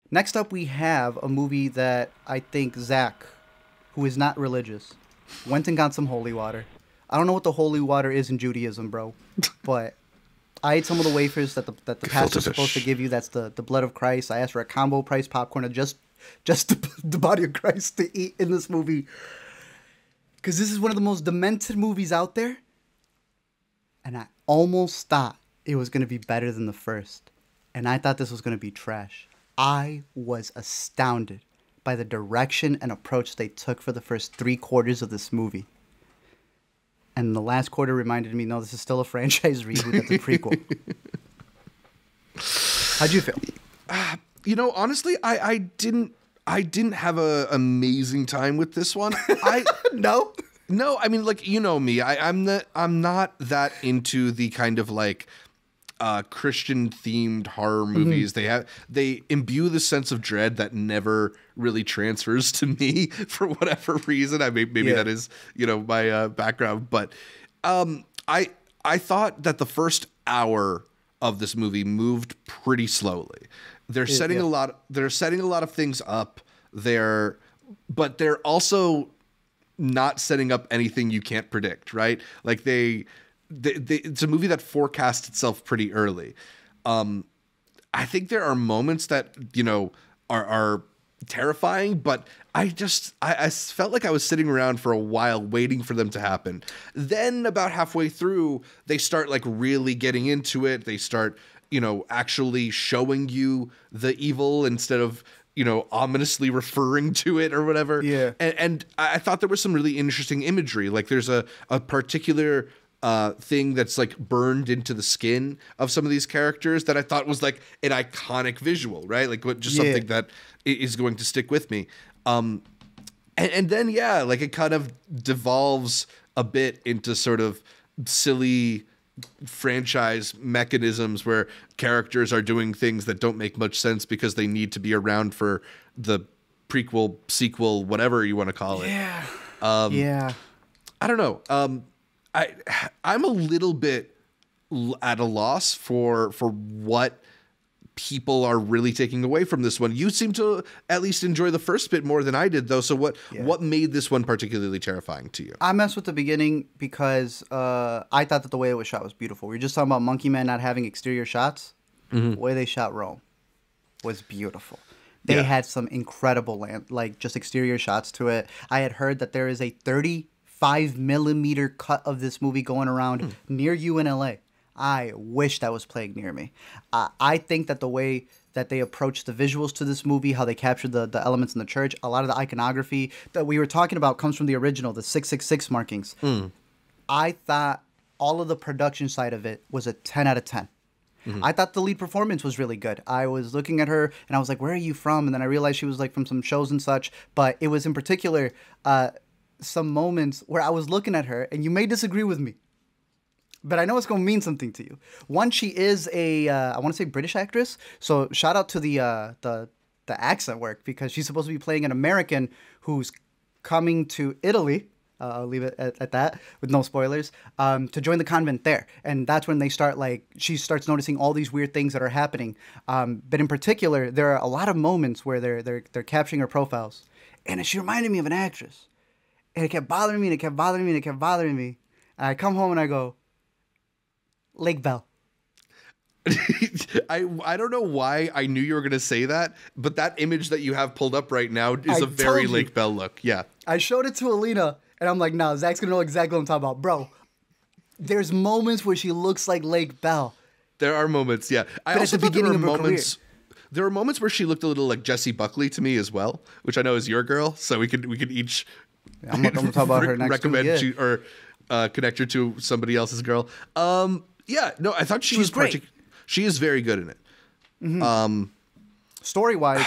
Next up, we have a movie that I think Zach, who is not religious, went and got some holy water. I don't know what the holy water is in Judaism, bro, but I ate some of the wafers that the pastor's supposed to give you. That's the blood of Christ. I asked for a combo price popcorn of just the body of Christ to eat in this movie. Because this is one of the most demented movies out there. And I almost thought it was going to be better than the first. And I thought this was going to be trash. I was astounded by the direction and approach they took for the first 3/4 of this movie. And the last quarter reminded me, no, this is still a franchise reboot. That's a prequel. How'd you feel? Honestly, I didn't have a amazing time with this one. No? No, I mean, like, you know me. I'm not that into the kind of like Christian themed horror movies. They imbue the sense of dread that never really transfers to me for whatever reason. Maybe that is, my background, but I thought that the first hour of this movie moved pretty slowly. They're setting a lot of things up there, but they're also not setting up anything you can't predict, right? Like it's a movie that forecasts itself pretty early. I think there are moments that, are terrifying, but I felt like I was sitting around for a while waiting for them to happen. Then about halfway through, they start like really getting into it. They start, actually showing you the evil instead of, ominously referring to it or whatever. Yeah. And I thought there was some really interesting imagery. Like there's a particular thing that's like burned into the skin of some of these characters that I thought was like an iconic visual, right? Like something that is going to stick with me. And then, like it kind of devolves a bit into sort of silly franchise mechanisms where characters are doing things that don't make much sense because they need to be around for the prequel, sequel, whatever you want to call it. Yeah. I don't know. I'm a little bit at a loss for what people are really taking away from this one. You seem to at least enjoy the first bit more than I did, though. So what made this one particularly terrifying to you? I messed with the beginning because I thought that the way it was shot was beautiful. We were just talking about Monkey Man not having exterior shots. Mm-hmm. The way they shot Rome was beautiful. They had some incredible just exterior shots to it. I had heard that there is a 35mm cut of this movie going around near you in LA. I wish that was playing near me. I think that the way that they approached the visuals to this movie, how they captured the elements in the church, a lot of the iconography that we were talking about comes from the original, the 666 markings. I thought all of the production side of it was a 10 out of 10. Mm-hmm. I thought the lead performance was really good. I was looking at her and I was like, where are you from? And then I realized she was like from some shows and such. But it was in particular some moments where I was looking at her, and you may disagree with me, but I know it's going to mean something to you. One, she is I want to say British actress. So shout out to the accent work, because she's supposed to be playing an American who's coming to Italy. I'll leave it at that with no spoilers, to join the convent there. And that's when she starts noticing all these weird things that are happening. But in particular, there are a lot of moments where they're capturing her profiles. And she reminded me of an actress. And it kept bothering me, and it kept bothering me, and it kept bothering me. And I come home and I go, Lake Bell. I don't know why I knew you were going to say that, but that image that you have pulled up right now is a very Lake Bell look. Yeah. I showed it to Alina, and I'm like, no, Zach's going to know exactly what I'm talking about. Bro, there's moments where she looks like Lake Bell. There are moments, yeah. I also thought there were moments... There were moments where she looked a little like Jessie Buckley to me as well, which I know is your girl, so we could each... I'm going to talk about her next recommend you or connect her to somebody else's girl. I thought she was great. She is very good in it. Mm-hmm. Story-wise,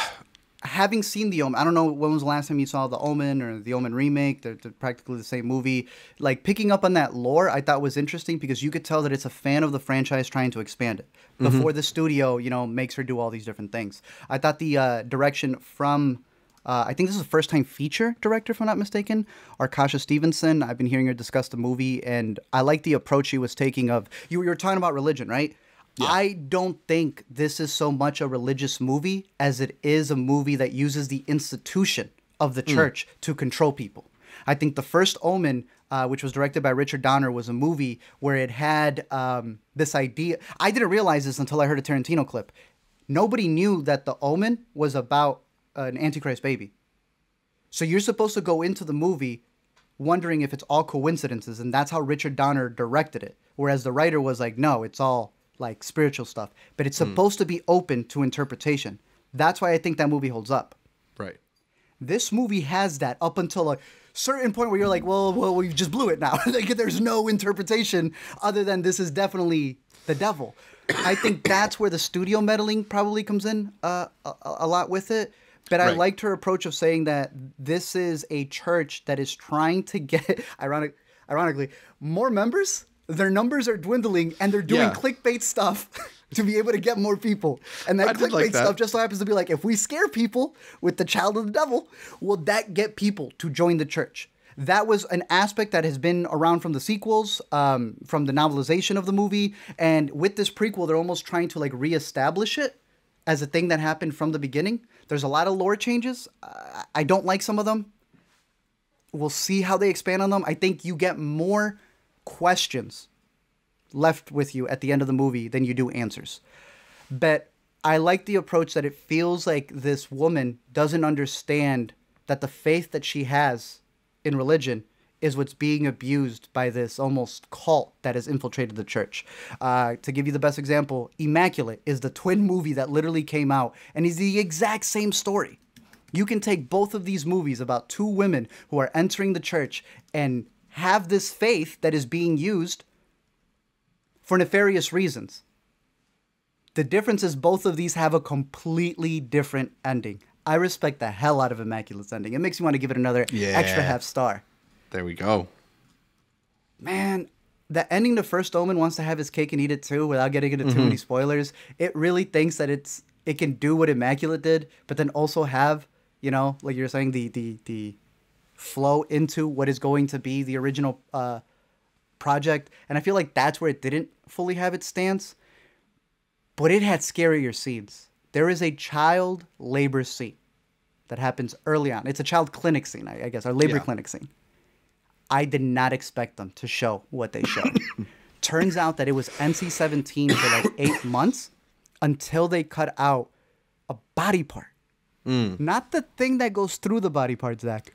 having seen The Omen, I don't know when was the last time you saw The Omen or The Omen remake. They're practically the same movie. Like, picking up on that lore, I thought was interesting because you could tell that it's a fan of the franchise trying to expand it before the studio, makes her do all these different things. I thought the direction from... I think this is a first-time feature director, if I'm not mistaken, Arkasha Stevenson. I've been hearing her discuss the movie, and I like the approach she was taking of... You were talking about religion, right? Yeah. I don't think this is so much a religious movie as it is a movie that uses the institution of the church to control people. I think the First Omen, which was directed by Richard Donner, was a movie where it had this idea. I didn't realize this until I heard a Tarantino clip. Nobody knew that The Omen was about an Antichrist baby. So you're supposed to go into the movie wondering if it's all coincidences, and that's how Richard Donner directed it. Whereas the writer was like, no, it's all like spiritual stuff. But it's supposed to be open to interpretation. That's why I think that movie holds up. Right. This movie has that up until a certain point where you're like, well, we just blew it now. Like, there's no interpretation other than this is definitely the devil. I think that's where the studio meddling probably comes in a lot with it. But I liked her approach of saying that this is a church that is trying to get, ironically, more members. Their numbers are dwindling, and they're doing clickbait stuff to be able to get more people. And that clickbait stuff just so happens to be like, if we scare people with the child of the devil, will that get people to join the church? That was an aspect that has been around from the sequels, from the novelization of the movie. And with this prequel, they're almost trying to like reestablish it as a thing that happened from the beginning. There's a lot of lore changes. I don't like some of them. We'll see how they expand on them. I think you get more questions left with you at the end of the movie than you do answers. But I like the approach that it feels like this woman doesn't understand that the faith that she has in religion is what's being abused by this almost cult that has infiltrated the church. To give you the best example, Immaculate is the twin movie that literally came out and is the exact same story. You can take both of these movies about two women who are entering the church and have this faith that is being used for nefarious reasons. The difference is both of these have a completely different ending. I respect the hell out of Immaculate's ending. It makes me want to give it another extra half star. There we go. Man, the ending to First Omen wants to have his cake and eat it too without getting into too many spoilers. It really thinks that it can do what Immaculate did, but then also have, you know, like you're saying, the flow into what is going to be the original project. And I feel like that's where it didn't fully have its stance. But it had scarier scenes. There is a child labor scene that happens early on. It's a child clinic scene, I guess, or labor clinic scene. I did not expect them to show what they showed. Turns out that it was NC-17 for like 8 months until they cut out a body part. Not the thing that goes through the body part, Zach.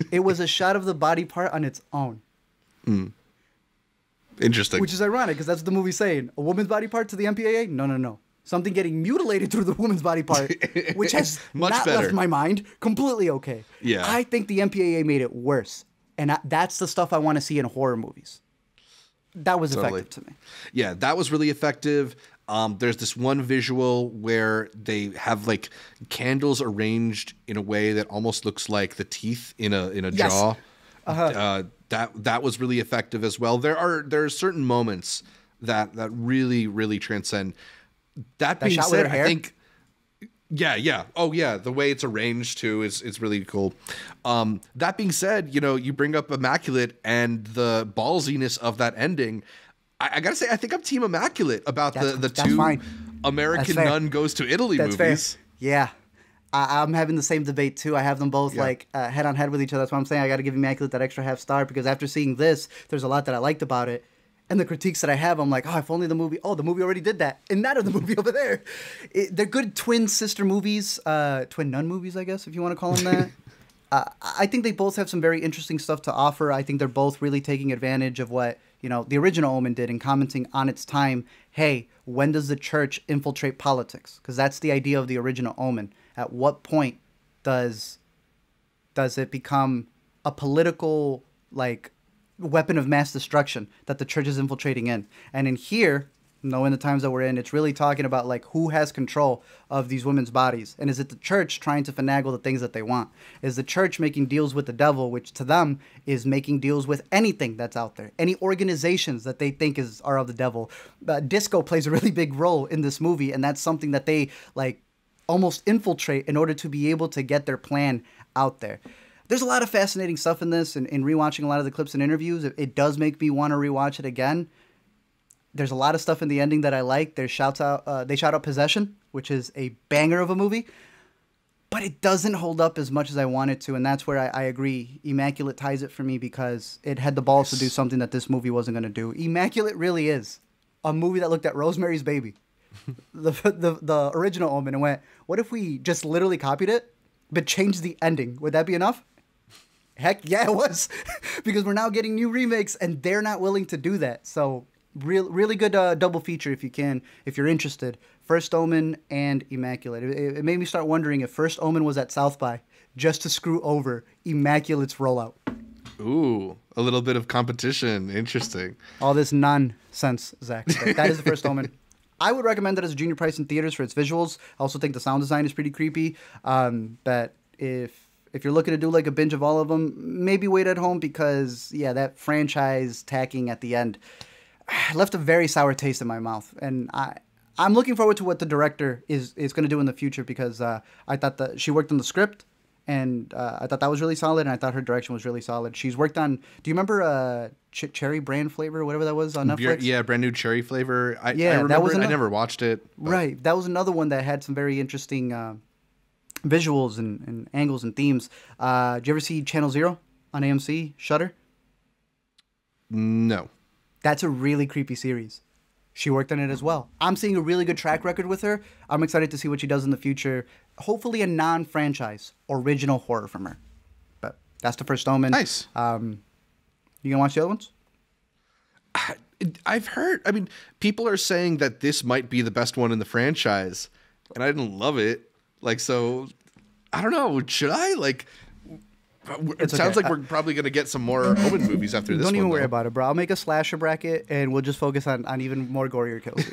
It was a shot of the body part on its own. Interesting. Which is ironic because that's what the movie's saying. A woman's body part to the MPAA? No. Something getting mutilated through the woman's body part, which has not left my mind, completely okay. Yeah. I think the MPAA made it worse. And that's the stuff I want to see in horror movies. That was effective to me. Yeah, that was really effective. There's this one visual where they have like candles arranged in a way that almost looks like the teeth in a jaw. That was really effective as well. There are certain moments that really transcend. That being said, I think oh yeah, the way it's arranged too is really cool. That being said, you know, you bring up Immaculate and the ballsiness of that ending. I gotta say, I think I'm Team Immaculate about the two American Nun Goes to Italy movies. Fair. Yeah. I'm having the same debate too. I have them both like head on head with each other. That's why I'm saying I got to give Immaculate that extra half star because after seeing this, there's a lot that I liked about it. And the critiques that I have, I'm like, if only the movie already did that. And that of the movie over there. They're good twin sister movies, twin nun movies, I guess, if you want to call them that. I think they both have some very interesting stuff to offer. I think they're both really taking advantage of what, you know, the original Omen did and commenting on its time. Hey, when does the church infiltrate politics? Because that's the idea of the original Omen. At what point does it become a political, like, weapon of mass destruction that the church is infiltrating in? And in here, knowing the times that we're in, it's really talking about like who has control of these women's bodies. And is it the church trying to finagle the things that they want? Is the church making deals with the devil, which to them is making deals with anything that's out there, any organizations that they think are of the devil? Disco plays a really big role in this movie, and that's something that they like almost infiltrate in order to be able to get their plan out there. There's a lot of fascinating stuff in this, and in rewatching a lot of the clips and interviews, it does make me want to rewatch it again. There's a lot of stuff in the ending that I like. They shout out Possession, which is a banger of a movie, but it doesn't hold up as much as I want it to, and that's where I agree. Immaculate ties it for me because it had the balls to do something that this movie wasn't going to do. Immaculate really is a movie that looked at Rosemary's Baby, the original Omen, and went, what if we just literally copied it, but changed the ending? Would that be enough? Heck yeah, it was. Because we're now getting new remakes, and they're not willing to do that. So really good double feature if you can, if you're interested. First Omen and Immaculate. It made me start wondering if First Omen was at South by just to screw over Immaculate's rollout. Ooh, a little bit of competition. Interesting. All this nonsense, Zach. But that is the First Omen. I would recommend it as a junior price in theaters for its visuals. I also think the sound design is pretty creepy. But if you're looking to do like a binge of all of them, maybe wait at home because, yeah, that franchise tacking at the end left a very sour taste in my mouth. And I'm looking forward to what the director is going to do in the future because I thought that she worked on the script, and I thought that was really solid, and I thought her direction was really solid. She's worked on, do you remember Cherry Brand Flavor, whatever that was on Netflix? Yeah, Brand New Cherry Flavor. I remember that was it. I never watched it. But. Right. That was another one that had some very interesting visuals and angles and themes. Did you ever see Channel Zero on AMC, Shudder? No. That's a really creepy series. She worked on it as well. I'm seeing a really good track record with her. I'm excited to see what she does in the future. Hopefully a non-franchise original horror from her. But that's the First Omen. Nice. You gonna watch the other ones? I've heard, I mean, people are saying that this might be the best one in the franchise, and I didn't love it. Like, so, I don't know. Should I? Like, it sounds like we're probably going to get some more Omen movies after this one. Don't even worry about it, bro. I'll make a slasher bracket, and we'll just focus on even more gorier kills.